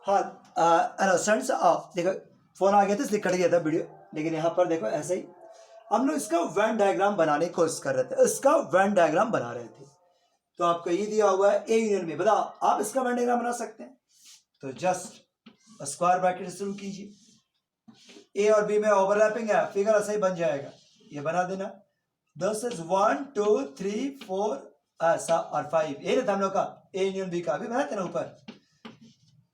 हाँ hello students, देखो phone आ गया था इसलिए कट गया था वीडियो, लेकिन यहाँ पर देखो ऐसे ही हम लोग इसका वेन डायग्राम बनाने की कोशिश कर रहे थे, इसका वेन डायग्राम बना रहे थे। तो आपको ये दिया हुआ है ए यूनियन बी, बताओ आप इसका वेन डायग्राम बना सकते हैं? तो जस्ट स्क्वायर ब्रैकेट शुरू कीजिए, ए और बी में ओवरलैपिंग है, फिगर ऐसे ही बन जाएगा, ये बना देना। दिस इज 1 2 3 4 ऐसा और 5, ये था हम लोग का ए यूनियन बी का, अभी बनाते ना ऊपर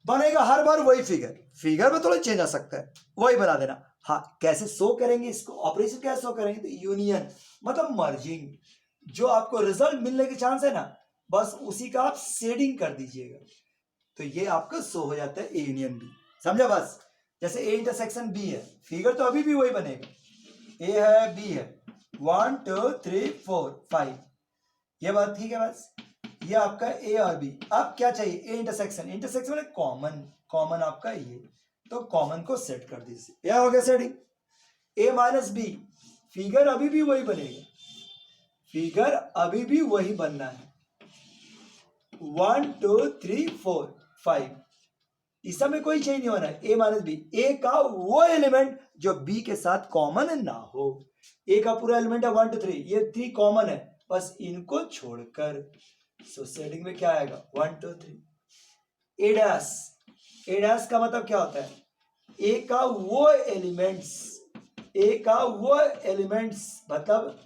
बनेगा हर बार वही फिगर, फिगर में थोड़ा चेंज आ सकता है, वही बना देना। हाँ, कैसे शो करेंगे इसको, ऑपरेशन कैसे शो करेंगे? तो यूनियन मतलब मर्जिंग, जो आपको रिजल्ट मिलने के चांस है ना, बस उसी का आप शेडिंग कर दीजिएगा, तो ये आपका शो हो जाता है ए यूनियन बी। समझा? बस जैसे ए इंटरसेक्शन बी है, फिगर तो अभी भी वही बनेगा, ए है बी है, 1 2 3 4 5, ये बात ठीक है। बस ये आपका ए और बी। अब क्या चाहिए? ए इंटरसेक्शन, इंटरसेक्शन मतलब कॉमन, कॉमन आपका ये, तो कॉमन को सेट कर दीजिए, यह हो गया सेटिंग। ए माइनस बी, फिगर अभी भी वही बनेगा, फिगर अभी भी वही बनना है, 1 2 3 4 5, इस समय कोई चेंज नहीं होना है। ए माइनस बी, ए का वो एलिमेंट जो बी के साथ कॉमन ना हो, ए का पूरा एलिमेंट है 1 2 3, ये 3 कॉमन है, बस इनको छोड़कर। सो सेटिंग में क्या आएगा? 1 2 3। ए डैश, ए डैश का मतलब क्या होता है? ए का वो एलिमेंट्स, ए का वो एलिमेंट्स मतलब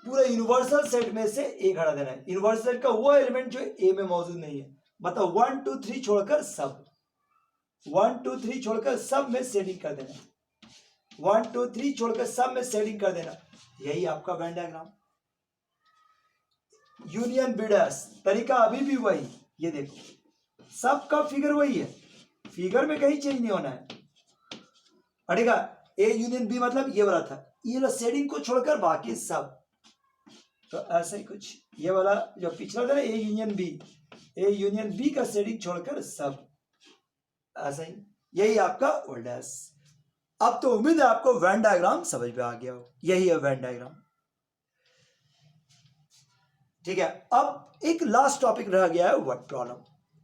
पूरा यूनिवर्सल सेट में से एक हटा देना है, यूनिवर्सल सेट का वो एलिमेंट जो ए में मौजूद नहीं है, मतलब 1 2 3 छोड़कर सब, 1 2 3 छोड़कर सब में सेटिंग कर देना, 1 2 3 छोड़कर सब में सेटिंग कर देना, यही आपका Venn diagram. Union B dash, तरीका अभी भी वही, ये देखो सबका फिगर वही है, फिगर में कहीं चेंज नहीं होना है। अड़ेगा ए यूनियन बी मतलब ये वाला था, ये वाला शेडिंग को छोड़कर बाकी सब, तो ऐसे ही कुछ ये वाला जो पिछला था ना A union B, A union B का शेडिंग छोड़कर सब, ऐसा ही, यही आपका ओल्ड डैश। अब तो उम्मीद है आपको वेन डायग्राम समझ में आ गया हो, यही है वेन डायग्राम। ठीक है, अब एक लास्ट टॉपिक रह गया है वर्ड प्रॉब्लम।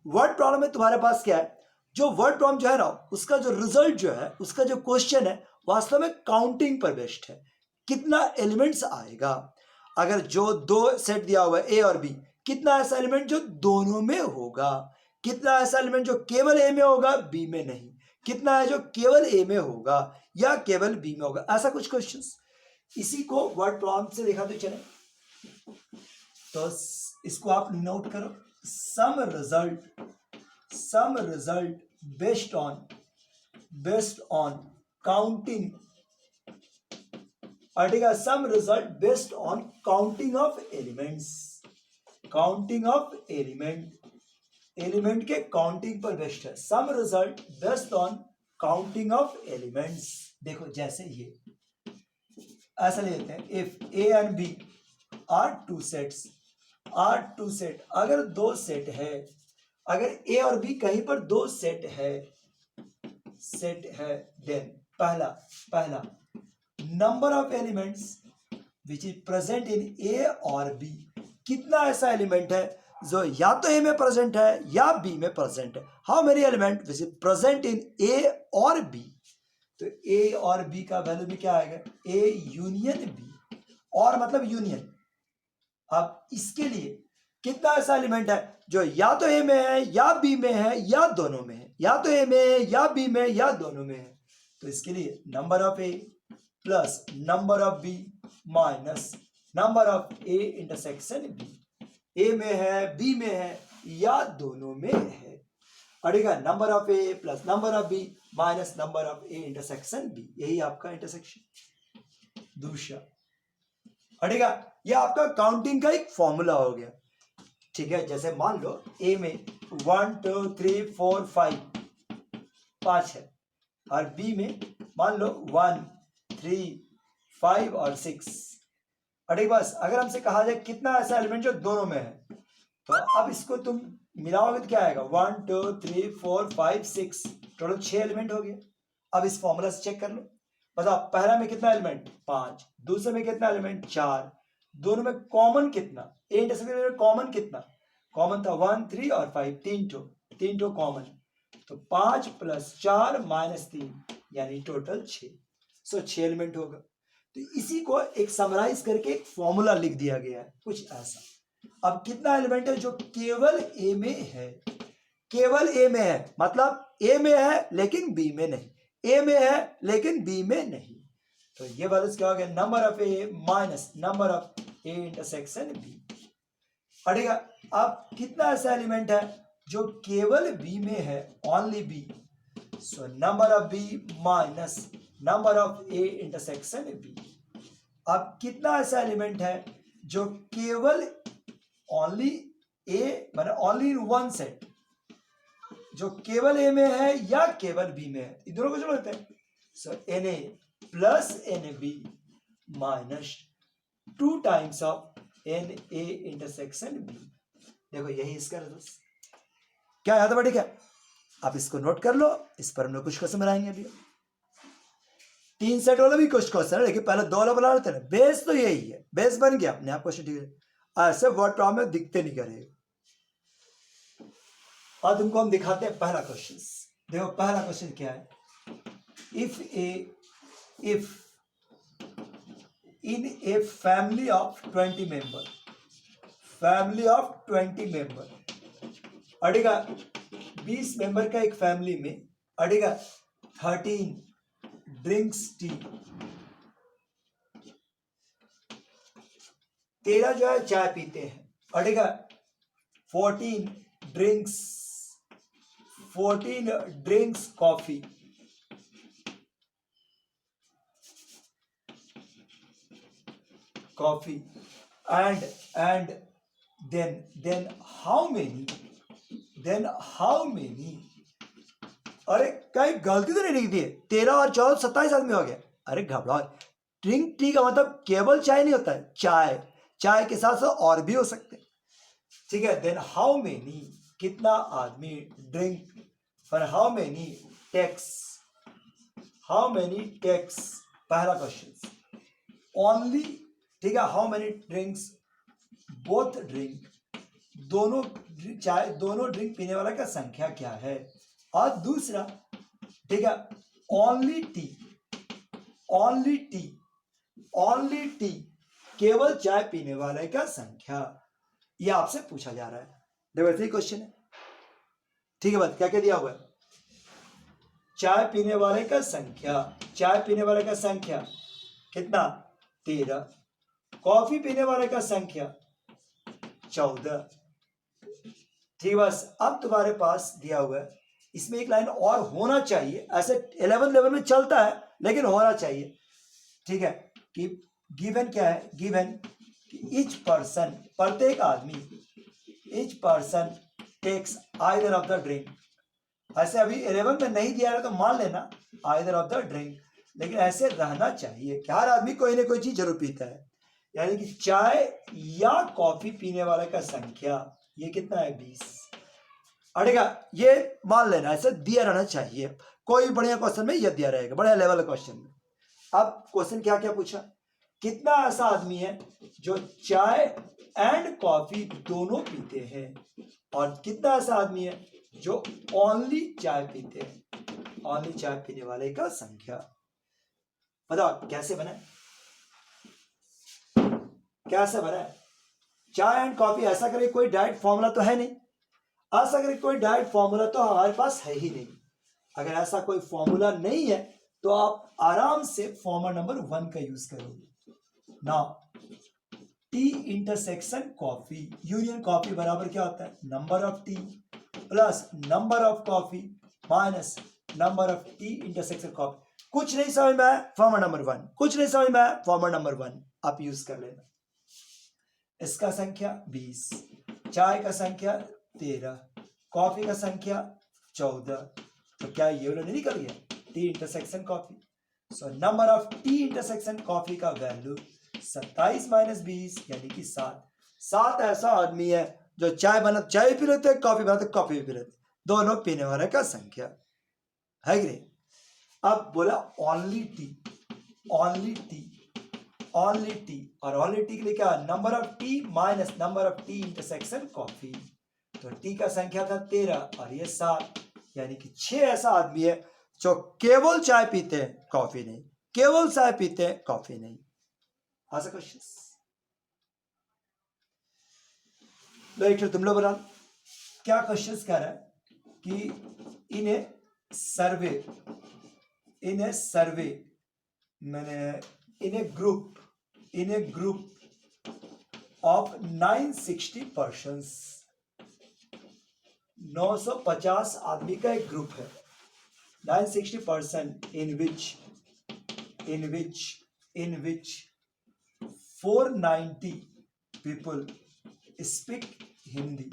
वर्ड प्रॉब्लम में तुम्हारे पास क्या है? जो वर्ड प्रॉब्लम जो है ना, उसका जो रिजल्ट जो है, उसका जो क्वेश्चन है, वास्तव में काउंटिंग पर बेस्ड है, कितना एलिमेंट्स आएगा। अगर जो दो सेट दिया हुआ है ए और बी, कितना ऐसा एलिमेंट जो दोनों में होगा, कितना ऐसा एलिमेंट जो केवल ए में होगा बी में नहीं, कितना है जो केवल ए में होगा या केवल बी में होगा, ऐसा कुछ क्वेश्चंस। इसी को वर्ड प्रॉब्लम से देखा तो चले, तो इसको आप नोट करो, some result based on counting, article some result based on counting of elements, counting of element के काउंटिंग पर बेस्ड है, some result based on counting of elements. देखो जैसे ये ऐसा लेते हैं, if A and B are two sets, अगर दो सेट है, अगर ए और बी कहीं पर दो सेट है, देन पहला number of elements which is present in A और बी, कितना ऐसा एलिमेंट है जो या तो ए में प्रेजेंट है या बी में प्रेजेंट है, how many element which is present in A और बी। तो ए और बी का वैल्यू भी क्या आएगा? ए यूनियन बी, और मतलब यूनियन। अब इसके लिए कितना ऐसा एलिमेंट है जो या तो ए में है या बी में है या दोनों में है, या तो ए में है या बी में या दोनों में है, तो इसके लिए number of A plus number of B minus number of A intersection B, A में है बी में है या दोनों में है, अड़ेगा number of A plus number of B minus number of A intersection B, यही आपका इंटरसेक्शन। दूसरा अड़ेगा, ये आपका काउंटिंग का एक फॉर्मूला हो गया। ठीक है, जैसे मान लो ए में 1 2 3 4 5 है, और बी में मान लो 1 3 5 और 6। अरे बस अगर हमसे कहा जाए कितना ऐसा एलिमेंट जो दोनों में है, तो अब इसको तुम मिलाओगे तो क्या आएगा? 1 2 3 4 5 6, टोटल 6 एलिमेंट हो गए। अब इस फॉर्मूला से चेक कर लो, बताओ पहला में कितना एलिमेंट? 5, दूसरे में कितना एलिमेंट? 4, दोनों में कॉमन कितना? ए इंटरसेक्शन में कॉमन कितना? कॉमन था 1 3 और 5, तीन टो कॉमन, तो 5 + 4 - 3 यानी टोटल 6। सो 6 एलिमेंट होगा। तो इसी को एक समराइज करके एक फॉर्मूला लिख दिया गया है कुछ ऐसा। अब कितना एलिमेंट है जो केवल ए में है? केवल ए में है मतलब ए में है लेकिन बी में नहीं, ए में है लेकिन बी में नहीं। तो ये वाला क्या हो गया? Number of A minus number of A intersection B. पढ़ेगा। अब कितना ऐसा एलिमेंट है जो केवल बी में है, only B? So number of B minus number of A intersection B. अब कितना ऐसा एलिमेंट है जो केवल ओनली ए माने ओनली इन वन सेट, जो केवल ए में है या केवल बी में है? इन दोनों को जोड़ लेते हैं। So n A plus n B minus 2 times of n A intersection B. देखो यही इसका रिजल्ट। क्या याद है बड़ी? क्या आप इसको नोट कर लो, इस पर हम लोग कुछ क्वेश्चन बनाएंगे अभी। 3 सेट वाला भी कुछ क्वेश्चन है, लेकिन पहले 2 वाला बना लेते हैं। बेस तो यही है, बेस बन गया अपने आप क्वेश्चन। ठीक है, ऐसे वर्ड प्रॉब्लम में दिखते नहीं करेगा। और तुमको हम दिखाते हैं पहला क्वेश्चन। देखो पहला क्वेश्चन क्या है? If in a family of 20 member, family of 20 member, अड़ेगा 20 मेंबर का एक फैमिली में, अड़ेगा 13 ड्रिंक्स टी, 13 जो है चाय पीते हैं, अड़ेगा 14 drinks coffee, and then how many, अरे कहीं गलती तो नहीं लिख दी है? 13 और 14 27 आदमी हो गया। अरे घबराओ, ड्रिंक टी का मतलब केवल चाय नहीं होता है, चाय के साथ साथ और भी हो सकते हैं। ठीक है, देन हाउ मेनी, कितना आदमी, ड्रिंक, पर हाउ मेनी टेक्स, पहला क्वेश्चन ओनली। ठीक है, how many drinks, both drink, दोनों ड्रिंक पीने वाला का संख्या क्या है? और दूसरा, ठीक है, ओनली टी, केवल चाय पीने वाले का संख्या, यह आपसे पूछा जा रहा है। देखो ऐसे ही क्वेश्चन है। ठीक है, बात क्या क्या दिया हुआ है? चाय पीने वाले का संख्या कितना? 13। कॉफी पीने वाले का संख्या 14। ठीक है, बस अब तुम्हारे पास दिया हुआ है, इसमें एक लाइन और होना चाहिए। ऐसे 11 लेवल में चलता है लेकिन होना चाहिए। ठीक है, कि गिवन क्या है? गिवन ईच पर्सन, प्रत्येक आदमी, each person takes either of the drink. ऐसे अभी 11 में नहीं दिया है तो मान लेना आइदर ऑफ द ड्रिंक, लेकिन ऐसे रहना चाहिए कि हर आदमी कोई ना कोई चीज जरूर पीता है। यानी कि चाय या कॉफी पीने वाले का संख्या ये कितना है? 20। अड़ेगा ये मान लेना, ऐसे दिया रहना चाहिए। कोई बढ़िया क्वेश्चन में यह दिया रहेगा, बढ़िया लेवल क्वेश्चन में। अब क्वेश्चन क्या क्या पूछा? कितना ऐसा आदमी है जो चाय एंड कॉफी दोनों पीते हैं, और कितना ऐसा आदमी है जो ओनली चाय पीते हैं? ओनली चाय पीने वाले का संख्या। बताओ कैसे बना? चाय एंड कॉफी ऐसा करे कोई डायरेक्ट फॉर्मूला तो है नहीं, ऐसा करे कोई डायरेक्ट फॉर्मूला तो हमारे पास है ही नहीं। अगर ऐसा कोई फॉर्मूला नहीं है तो आप आराम से फॉर्मूला नंबर 1 का यूज करोगे। Now T intersection coffee union coffee बराबर क्या होता है? Number of tea plus number of coffee minus number of tea intersection coffee. कुछ नहीं समझ में आया? Formula number 1। कुछ नहीं समझ में आया? फॉर्मूला नंबर 1 आप यूज कर लेना। इसका संख्या 20, चाय का संख्या 13, कॉफी का संख्या 14। तो क्या ये वाला नहीं निकल गया? T intersection coffee. So number of tea intersection coffee का वैल्यू 27 - 20 यानी कि 7। 7 ऐसा आदमी है जो चाय पी लेते, कॉफी बनाते कॉफी पी लेते, दोनों पीने वाले का संख्या है कि नहीं? अब बोला ओनली टी, और ओनली टी के लिए क्या? Number of T minus number of tea intersection coffee. तो टी का संख्या था 13 और ये 7, यानी कि 6 ऐसा आदमी है जो केवल चाय पीते हैं, कॉफी नहीं, केवल चाय पीते हैं, कॉफी नहीं। आशा क्वेश्चन राइट, तुम लोग बता क्या क्वेश्चंस कह रहा है कि इन ए सर्वे मैंने इन ए ग्रुप ऑफ 960 पर्सन्स, 950 आदमी का एक ग्रुप है, 960% in which 490 people speak Hindi,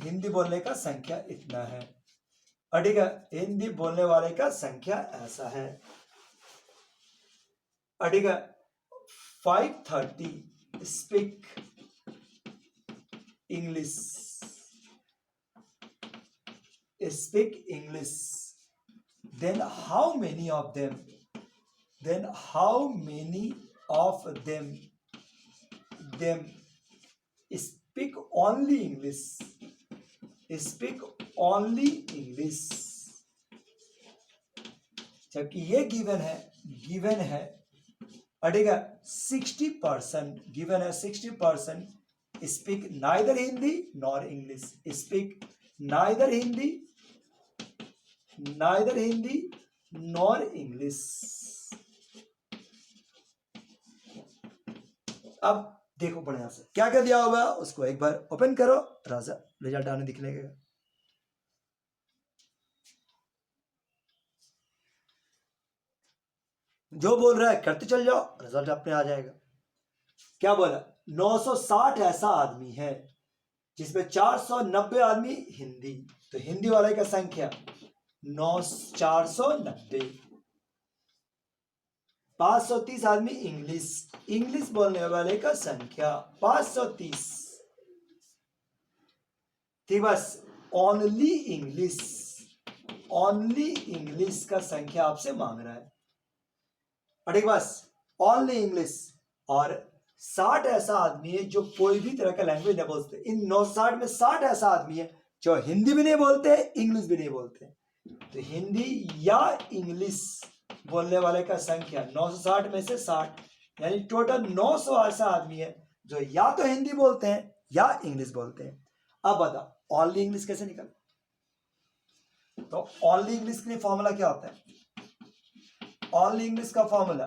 Hindi बोलने का संख्या इतना है, ठीक है, हिंदी बोलने वाले का संख्या ऐसा है, ठीक है, 530 speak English, then how many of them speak only English, जबकि ये गिवन है ठीक है 60%, गिवन है 60% speak neither Hindi nor English, speak neither Hindi nor English. अब देखो बढ़िया से क्या क्या दिया हुआ है, उसको एक बार ओपन करो, राजा रिजल्ट आने दिख लेगा। जो बोल रहा है करते चल जाओ, रिजल्ट अपने आ जाएगा। क्या बोला, 960 ऐसा आदमी है जिसमें 490 आदमी हिंदी, तो हिंदी वाले का संख्या 490, 530 आदमी इंग्लिश बोलने वाले का संख्या 530, ठीक, बस ओनली इंग्लिश का संख्या आपसे मांग रहा है, ठीक, बस ओनली इंग्लिश। और 60 ऐसा आदमी है जो कोई भी तरह का लैंग्वेज नहीं बोलते, इन 960 में 60 ऐसा आदमी है जो हिंदी भी नहीं बोलते, इंग्लिश भी नहीं बोलते, तो हिंदी या इंग्लिश बोलने वाले का संख्या 960 में से 60, यानी टोटल 900 ऐसा आदमी है जो या तो हिंदी बोलते हैं या इंग्लिश बोलते हैं। अब बताओ ओनली इंग्लिश कैसे निकल, तो ओनली इंग्लिश के लिए फॉर्मूला क्या होता है, ओनली इंग्लिश का formula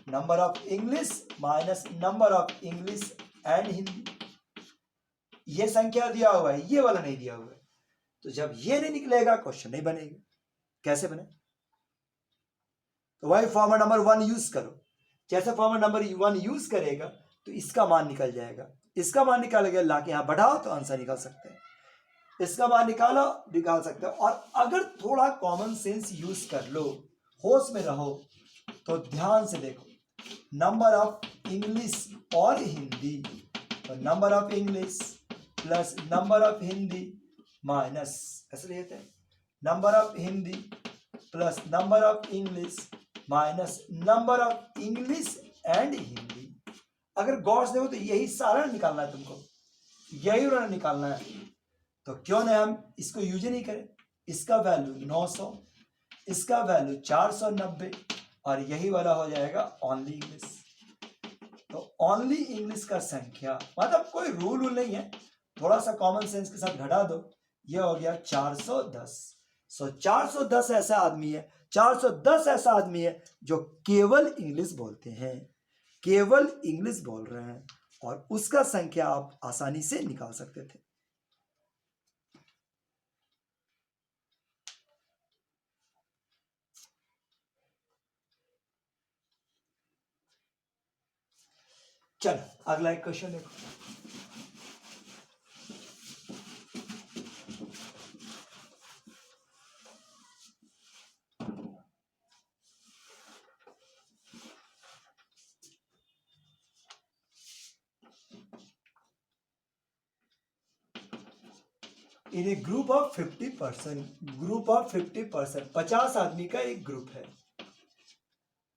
number of English minus number of English and Hindi, ये संख्या दिया हुआ है, ये वाला नहीं दिया हुआ है, तो जब ये नहीं निकलेगा क्वेश्चन नहीं बनेगा। कैसे बने, तो वही फॉर्मूला नंबर 1 यूज करो, जैसे फॉर्मूला नंबर 1 यूज करेगा तो इसका मान निकल जाएगा, इसका मान निकालेगा, लाके यहां बढ़ाओ तो आंसर निकाल सकते हैं, इसका मान निकाल सकते हो। और अगर थोड़ा कॉमन सेंस यूज कर लो, होश में रहो, तो ध्यान से देखो, नंबर ऑफ इंग्लिश और हिंदी, तो number of English plus number of Hindi minus, ऐसे लिखते हैं, number of Hindi plus number of English minus number of English and Hindi. अगर गौर से देखो तो यही सारा निकालना है तुमको, यही उन्होंने निकालना है, तो क्यों ना हम इसको यूज ही नहीं करें। इसका वैल्यू 900, इसका वैल्यू 490 और यही वाला हो जाएगा ओनली इंग्लिश। तो ओनली इंग्लिश का संख्या, मतलब कोई रूल नहीं है, थोड़ा सा कॉमन सेंस के साथ घटा दो, ये हो गया 410। सो 410 ऐसा आदमी है, 410 ऐसा आदमी है जो केवल इंग्लिश बोलते हैं, केवल इंग्लिश बोल रहे हैं, और उसका संख्या आप आसानी से निकाल सकते थे। चलो अगला एक क्वेश्चन देखो, इन ए ग्रुप ऑफ 50%, 50 आदमी का एक ग्रुप है,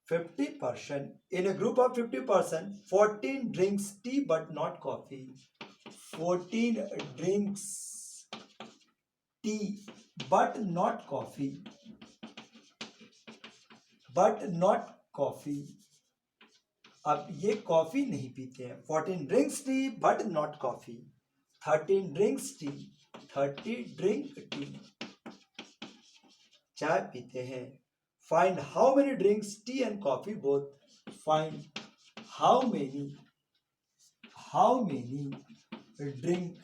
50%, in a group of 50%, 14 drinks tea but not coffee, 14 drinks T but not coffee, but not coffee. अब ये कॉफी नहीं पीते हैं। 14 drinks T but not coffee. 13 drinks T, 30 drink tea, चाय पीते हैं। Find how many drinks T and coffee both. Find how many drink,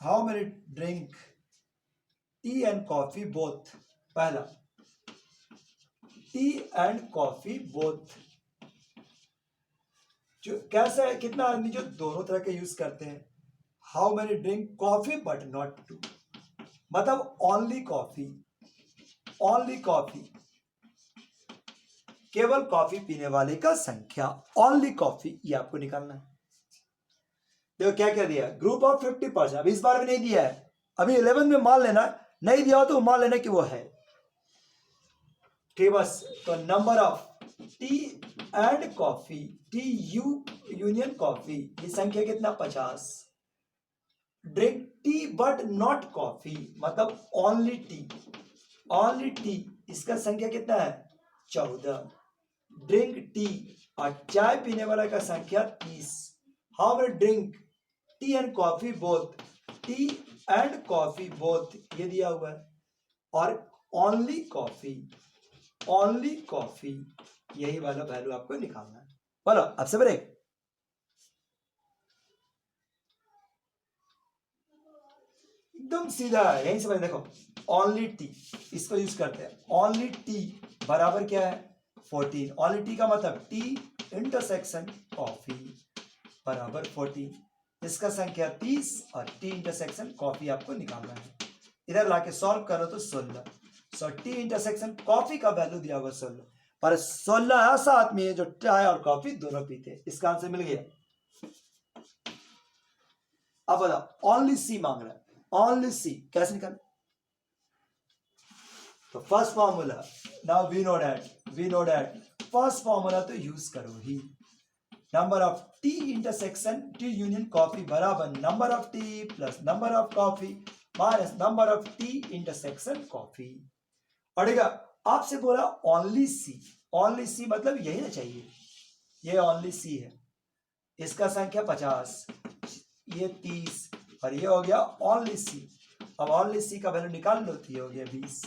how many drink tea and coffee both. पहला, T and coffee both जो कैसा है, कितना आदमी जो दोनों तरह के यूज करते हैं। How many drink coffee but not two, मतलब ओनली कॉफी, ओनली कॉफी, केवल कॉफी पीने वाले का संख्या, ओनली कॉफी, ये आपको निकालना है। देखो क्या क्या दिया, ग्रुप ऑफ 50%। अभी इस बार में नहीं दिया है, अभी 11 में मान लेना, नहीं दिया हो तो मान लेना कि वो है, ठीक बस। तो number of T and coffee, T U union coffee, ये संख्या कितना, 50। Drink tea but not coffee, मतलब ओनली टी, ओनली टी, इसका संख्या कितना है, 14। ड्रिंक टी, और चाय पीने वाला का संख्या 30। How many drink tea and coffee both, T and coffee both, ये दिया हुआ है। और ओनली कॉफी, ओनली कॉफी, यही वाला वैल्यू आपको निकालना है। बोलो अब से ब्रेक। एकदम सीधा है, यहीं से देखो, ओनली टी, इसको यूज करते हैं। ओनली टी बराबर क्या है, 14। ओनली टी का मतलब टी इंटरसेक्शन कॉफी बराबर 14, इसका संख्या 30, और टी इंटरसेक्शन कॉफी आपको निकालना है। इधर लाके सॉल्व करो तो 16। सो टी इंटरसेक्शन कॉफी का वैल्यू दिया हुआ 16, पर 16 ऐसा आदमी है जो चाय और कॉफी दोनों पीते हैं। इसका आंसर मिल गया। अब बताओ, ओनली सी मांग रहा है, ओनली सी कैसे निकाल। तो first formula, now we know that first formula to use करो ही। Number of tea intersection tea union coffee बराबर number of tea plus number of coffee minus number of tea intersection coffee. पढ़ेगा, आपसे बोला only सी, only सी मतलब यही ना चाहिए, ये ओनली सी है, इसका संख्या 50, ये 30, और ये हो गया ओनली सी। अब ओनली सी का वैल्यू निकाल लो, तो ये हो गया 20।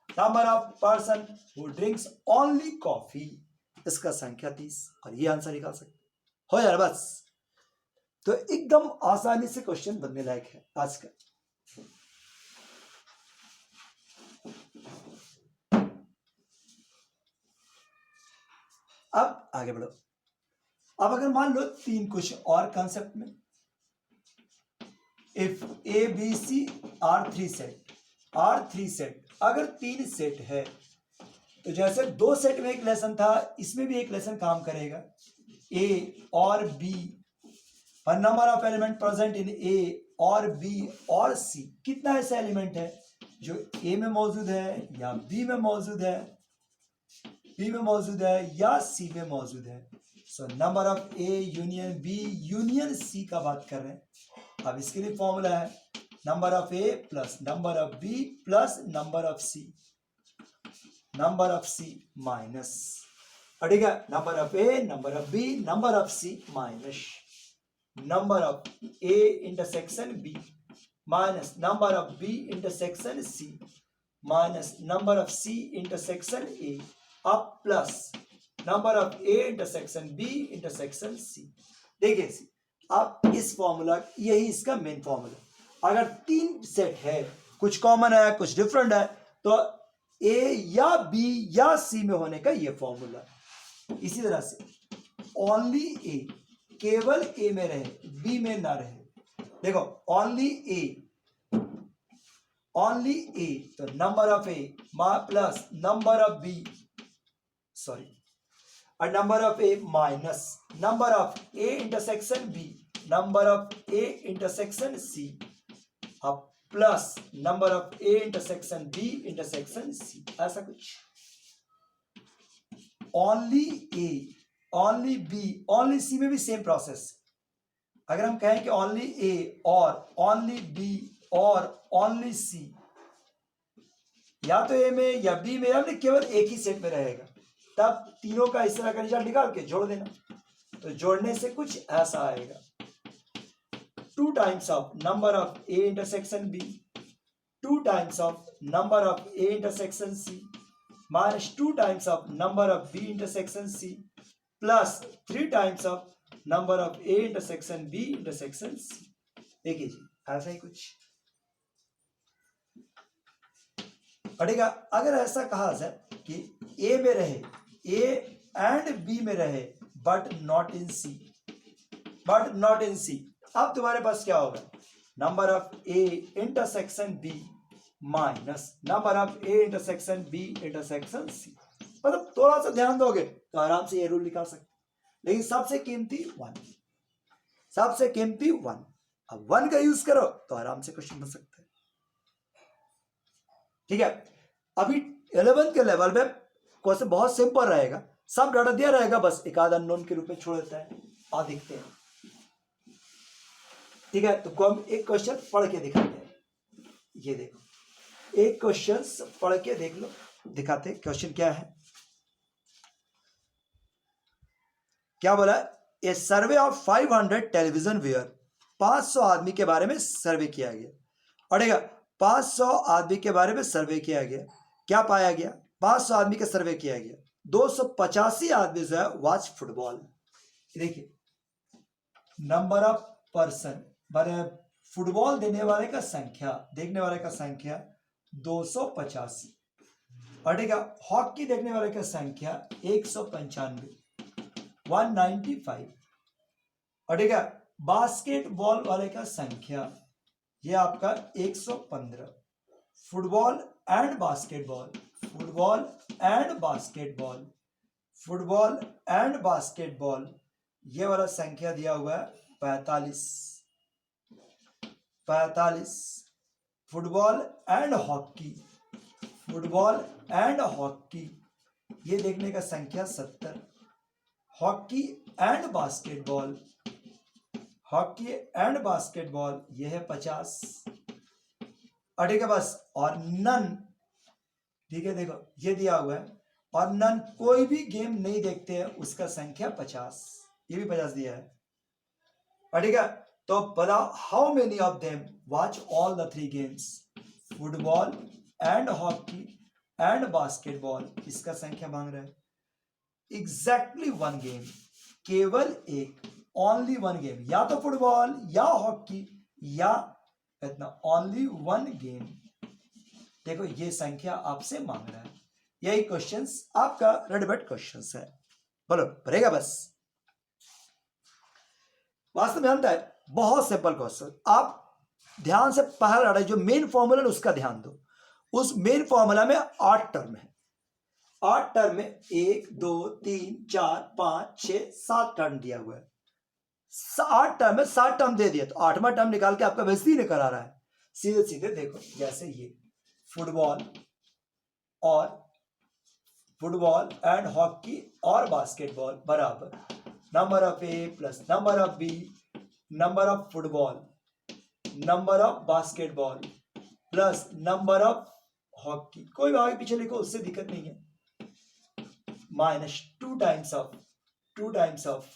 Number of person who drinks only coffee, इसका संख्या 30, और ये आंसर निकाल सकते हो यार बस। तो एकदम आसानी से क्वेश्चन बनने लायक है आज का। अब आगे बढ़ो। अब अगर मान लो 3 कुछ और कंसेप्ट में, if A B C are 3 set, are 3 set, अगर 3 सेट है तो जैसे 2 सेट में एक लेसन था, इसमें भी एक लेसन काम करेगा। ए और बी, और number of element present in A और बी और सी, कितना ऐसा एलिमेंट है जो ए में मौजूद है या बी में मौजूद है, बी में मौजूद है या सी में मौजूद है। So number of A union B union C का बात कर रहे हैं। अब इसके लिए फॉर्मूला है number of A plus number of B plus number of C, number of C minus, ठीक है, number of A number of B number of C minus number of A intersection B minus number of B intersection C minus number of C intersection A, अब plus number of A intersection B intersection C. देखिए अब इस formula, यही इसका main formula. अगर 3 set है, कुछ common है कुछ डिफरेंट है, तो ए या बी या सी में होने का ये फॉर्मूला। इसी तरह से ओनली ए, केवल ए में रहे, बी में ना रहे। देखो ओनली ए, तो number of A plus number of B, sorry, और number of A minus number of A intersection B number of A intersection C, अब plus number of A intersection B intersection C, ऐसा कुछ। Only A, only B, only C में भी same process, अगर हम कहें कि ओनली ए और ओनली बी और ओनली सी, या तो ए में या बी में या फिर केवल एक ही सेट में रहेगा, तब तीनों का इस तरह का रिजल्ट निकाल के जोड़ देना। तो जोड़ने से कुछ ऐसा आएगा, 2 times of number of A intersection B 2 times of number of A intersection C minus 2 times of number of B intersection C plus 3 times of number of A intersection B intersection C. देखिए जी, ऐसा ही कुछ पड़ेगा। अगर ऐसा कहा जाए कि ए में रहे, ए एंड बी में रहे but not in C, but not in C, अब तुम्हारे पास क्या होगा, number of A intersection B minus number of A intersection B intersection C. मतलब थोड़ा सा ध्यान दोगे तो आराम से ये रूल निकाल सकते, लेकिन सबसे कीमती 1, सबसे कीमती 1। अब 1 का यूज करो तो आराम से क्वेश्चन बन सकता है। ठीक है, अभी 11th के लेवल में क्वेश्चन बहुत सिंपल रहेगा, सब डाटा दिया रहेगा, बस एक आध अननोन के रूप में छोड़ देता है, आ देखते हैं। ठीक है, तो हम एक क्वेश्चन पढ़ के दिखाते हैं। ये देखो, एक क्वेश्चन पढ़ के देख लो, दिखाते हैं क्वेश्चन क्या है। क्या बोला, ए सर्वे ऑफ 500 टेलीविजन वेयर, 500 आदमी के बारे में सर्वे किया गया। पढ़ेगा, 500 आदमी के बारे में सर्वे किया गया, क्या पाया गया, 500 आदमी का सर्वे किया गया, 285 आदमी जो है वॉच फुटबॉल। देखिए, नंबर ऑफ पर्सन बारे फुटबॉल देने वाले का संख्या, देखने वाले का संख्या 285। पढ़ेगा, हॉकी देखने वाले का संख्या 195, 195। पढ़ेगा, बास्केटबॉल वाले का संख्या ये आपका 115। Football and basketball, football and basketball, football and basketball, ये वाला संख्या दिया हुआ है 45, 45। Football and hockey, football and hockey, ये देखने का संख्या 70। Hockey and basketball, hockey and basketball, यह है 50। ठीक है बस, और नन, ठीक है देखो ये दिया हुआ है, और नन कोई भी गेम नहीं देखते हैं, उसका संख्या 50, ये भी 50 दिया है। ठीक है, तो बताओ how many of them watch all the 3 games, football and hockey and basketball, इसका संख्या मांग रहा है एग्जैक्टली 1 गेम, केवल एक, ओनली 1 गेम, या तो फुटबॉल या हॉकी या इतना, ओनली 1 गेम। देखो ये संख्या आपसे मांग रहा है, यही क्वेश्चंस आपका रेडीमेड क्वेश्चंस है। बोलो भरेगा बस, वास्तव में जानता है बहुत सिंपल क्वेश्चन। आप ध्यान से पहला डाटा जो मेन फॉर्मूला उसका ध्यान दो, उस मेन फॉर्मूला में 8 टर्म है, 8 टर्म में 1 2 3 4 5 6 7 टर्म दिया हुआ है, 8 टर्म में 7 टर्म दे दिया, तो 8वां टर्म निकाल के आपका वैसे ही निकल आ रहा है। सीधे सीधे देखो, जैसे ये फुटबॉल और फुटबॉल एंड हॉकी और बास्केटबॉल बराबर number of A plus number of B, number of football, number of basketball plus number of hockey, कोई भी आगे पीछे लिखो उससे दिक्कत नहीं है, minus 2 times of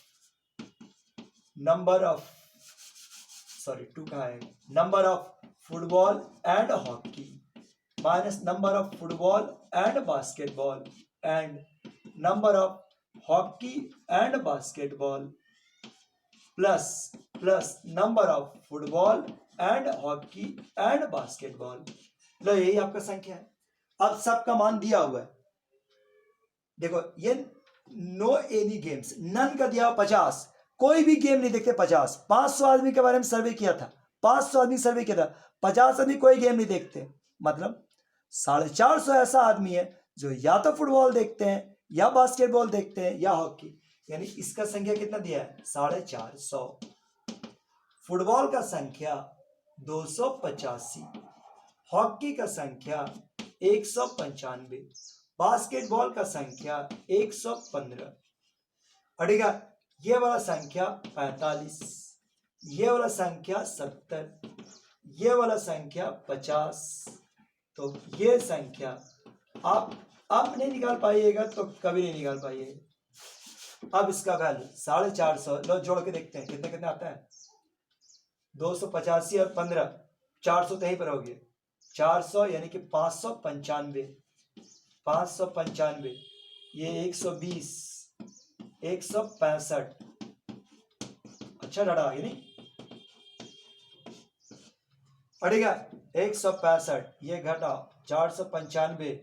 number of, sorry 2 कहाँ है, number of football and hockey minus number of football and basketball and number of hockey and basketball plus number of football and hockey and basketball. लो यही आपका संख्या है। अब सबका मान दिया हुआ है, देखो ये नो एनी गेम्स, नन का दिया 50, कोई भी गेम नहीं देखते 50। 500 आदमी के बारे में सर्वे किया था, 500 आदमी सर्वे किया था, 50 आदमी कोई गेम नहीं देखते, मतलब 450 ऐसा आदमी है जो या तो फुटबॉल देखते हैं या बास्केटबॉल देखते हैं या हॉकी, यानी इसका संख्या कितना दिया है 450। फुटबॉल का संख्या 285, हॉकी का संख्या 195, बास्केटबॉल का संख्या 115, ठीक है, ये वाला संख्या 45। ये वाला संख्या 70, ये वाला संख्या 50। तो ये संख्या आप अब नहीं निकाल पाइएगा तो कभी नहीं निकाल पाइएगा। अब इसका वैल्यू 450, लो जोड़ के देखते हैं कितने कितने आता है। 285 और 15, 400 तो यहीं पर हो गया। 400 यानी कि 595, 595, ये 120, 165। अच्छा डाटा आगे नहीं पड़ेगा। 165, ये घटा 495,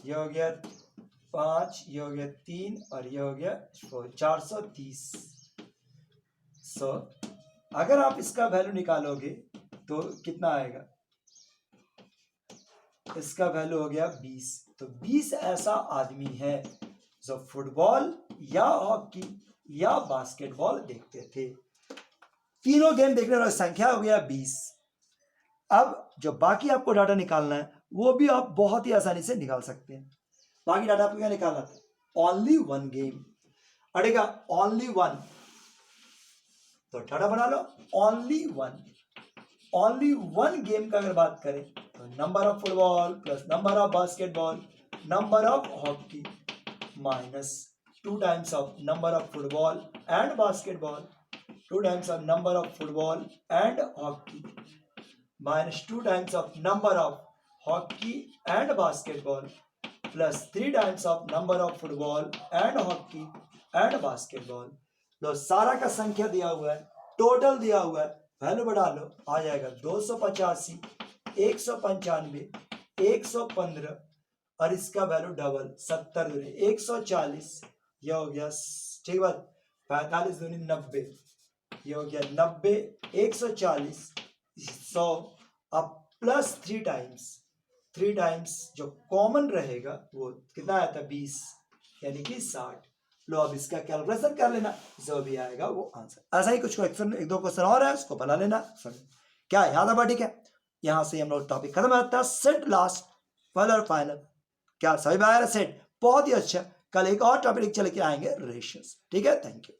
ये हो गया 5, ये हो गया 3 और ये हो गया 430। अगर आप इसका वैल्यू निकालोगे तो कितना आएगा, इसका वैल्यू हो गया 20। तो 20 ऐसा आदमी है जो फुटबॉल या हॉकी या बास्केटबॉल देखते थे। तीनों गेम देखने वाली संख्या हो गया 20। अब जो बाकी आपको डाटा निकालना है वो भी आप बहुत ही आसानी से निकाल सकते हैं। बाकी डाटा आपको क्या निकालना था, ओनली वन गेम अड़ेगा, ओनली वन। तो डाटा बना लो, ओनली वन गेम का अगर बात करें तो number of football plus number of basketball number of hockey minus 2 times of number of football and basketball 2 times of number of football and hockey minus 2 times of number of hockey and basketball plus 3 times of number of football and hockey and basketball। लो सारा का संख्या दिया हुआ है, total दिया हुआ है, value बढ़ा लो, आ जाएगा 285, 195, 115 और इसका वैल्यू डबल 70 दूनी 140, यह हो गया ठीक बात 45 दूनी 90, यह हो गया 90, 140, 100 अब प्लस 3 टाइम्स जो कॉमन रहेगा वो कितना आया था 20 यानी कि 60। लो अब इसका कैलकुलेशन कर लेना, जो भी आएगा वो आंसर। ऐसा ही कुछ क्वेश्चन, 1-2 क्वेश्चन और है, उसको बना लेना। क्या याद है? ठीक है, यहां से हम लोग टॉपिक खत्म होता है। सेट लास्ट और फाइनल, क्या सभी बाहर सेट? बहुत ही अच्छा। कल एक और टॉपिक चले के आएंगे, रेशियोज। ठीक है, थैंक यू।